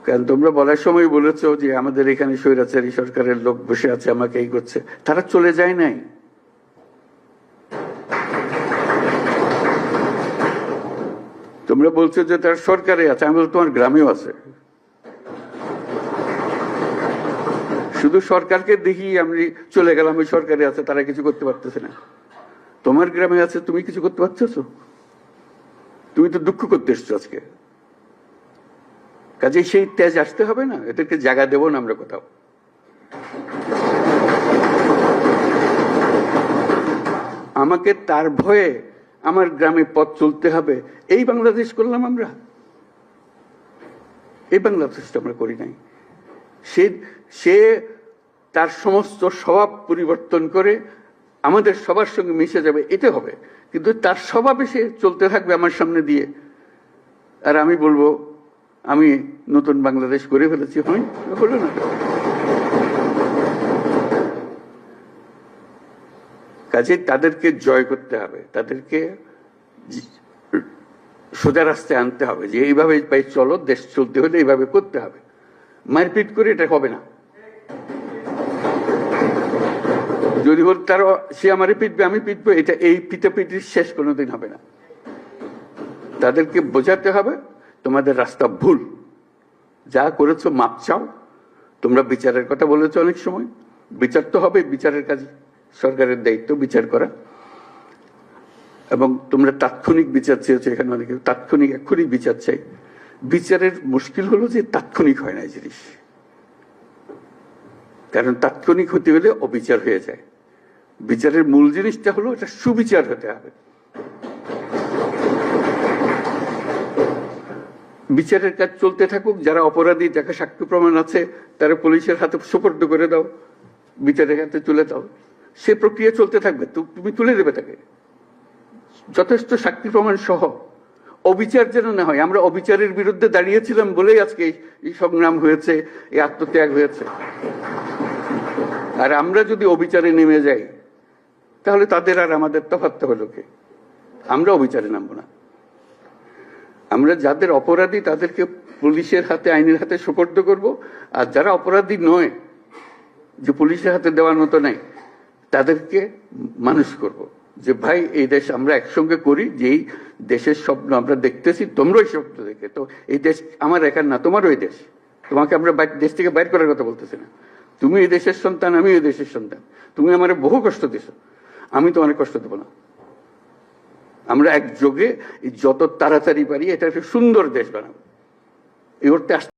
কারণ তোমরা বলার সময় বলেছো যে আমাদের এখানে স্বৈরাচারী সরকারের লোক বসে আছে, আমাকে এই করছে। তারা চলে যায় নাই। তোমরা বলছো যে তার সরকারে আছে, আমি বলছি তোমার গ্রামেও আছে। শুধু সরকারকে দেখি আমি চলে গেলাম ওই সরকারে আছে, তারা কিছু করতে পারতেছে না। তোমার গ্রামে আছে, তুমি কিছু করতে পারতেছো? তুমি তো দুঃখ করতে এসছো আজকে। কাজে সেই তেজ আসতে হবে না, এদেরকে জায়গা দেবো না আমরা কোথাও। আমাকে তার ভয়ে আমার গ্রামে পথ চলতে হবে, এই বাংলাদেশ করলাম আমরা? এই বাংলাদেশটা আমরা করি নাই। সে তার সমস্ত স্বভাব পরিবর্তন করে আমাদের সবার সঙ্গে মিশে যাবে, এটা হবে। কিন্তু তার স্বভাবে সে চলতে থাকবে আমার সামনে দিয়ে, আর আমি বলবো আমি নতুন বাংলাদেশ করে ফেলেছি। হলো না। কাজে তাদেরকে জয় করতে হবে, তাদেরকে সোজা রাস্তায় আনতে হবে, যে এইভাবে চলো, দেশ চলতে হলে এইভাবে করতে হবে। মারপিট করে এটা হবে না। যদি বল তার সে আমারে পিটবে, আমি পিটবো, এটা এই পিটাপিটির শেষ কোনোদিন হবে না। তাদেরকে বোঝাতে হবে তোমাদের রাস্তা ভুল, যা করেছো মাপ চাও। তোমরা বিচারের কথা বলেছো অনেক সময়, বিচার তো হবে, বিচারের কাজ সরকারের দায়িত্ব বিচার করা। এবং তোমরা তাৎক্ষণিক বিচার চেয়েছো, এখানে অনেকে তাৎক্ষণিক এক্ষুনি বিচার চাই। বিচারের মুশকিল হলো যে তাৎক্ষণিক হয় না এই জিনিস, কারণ তাৎক্ষণিক হতে হলে অবিচার হয়ে যায়। বিচারের মূল জিনিসটা হলো এটা সুবিচার হতে হবে। বিচারের কাজ চলতে থাকুক, যারা অপরাধী, যাকে সাক্ষ্য প্রমাণ আছে, তারা পুলিশের হাতে সুপর্দ করে দাও, বিচারের হাতে তুলে দাও, সে প্রক্রিয়া চলতে থাকবে। তুমি তুলে দেবে তাকে যথেষ্ট সাক্ষী প্রমাণ সহ। অবিচার যেন না হয়। আমরা অবিচারের বিরুদ্ধে দাঁড়িয়েছিলাম বলেই আজকে এই সংগ্রাম হয়েছে, এই আত্মত্যাগ হয়েছে। আর আমরা যদি অবিচারে নেমে যাই, তাহলে তাদের আর আমাদের তফাৎটা হলো কি? আমরা অবিচারে নামবো না। আমরা যাদের অপরাধী তাদেরকে পুলিশের হাতে, আইনের হাতে সুপর্দ করব। আর যারা অপরাধী নয়, যে পুলিশের হাতে দেওয়ার মতো নাই, তাদেরকে মানুষ করব, যে ভাই এই দেশ আমরা একসঙ্গে করি, যেই দেশের স্বপ্ন আমরা দেখতেছি, তোমরাই স্বপ্ন দেখে। তো এই দেশ আমার একার না, তোমারও এই দেশ। তোমাকে আমরা দেশ থেকে বাইর করার কথা বলতেছি না। তুমি এই দেশের সন্তান, আমি এই দেশের সন্তান। তুমি আমার বহু কষ্ট দিছো, আমি তো অনেক কষ্ট দেবো না। আমরা একযোগে যত তাড়াতাড়ি পারি এটা একটা সুন্দর দেশ বানাবো, এই করতে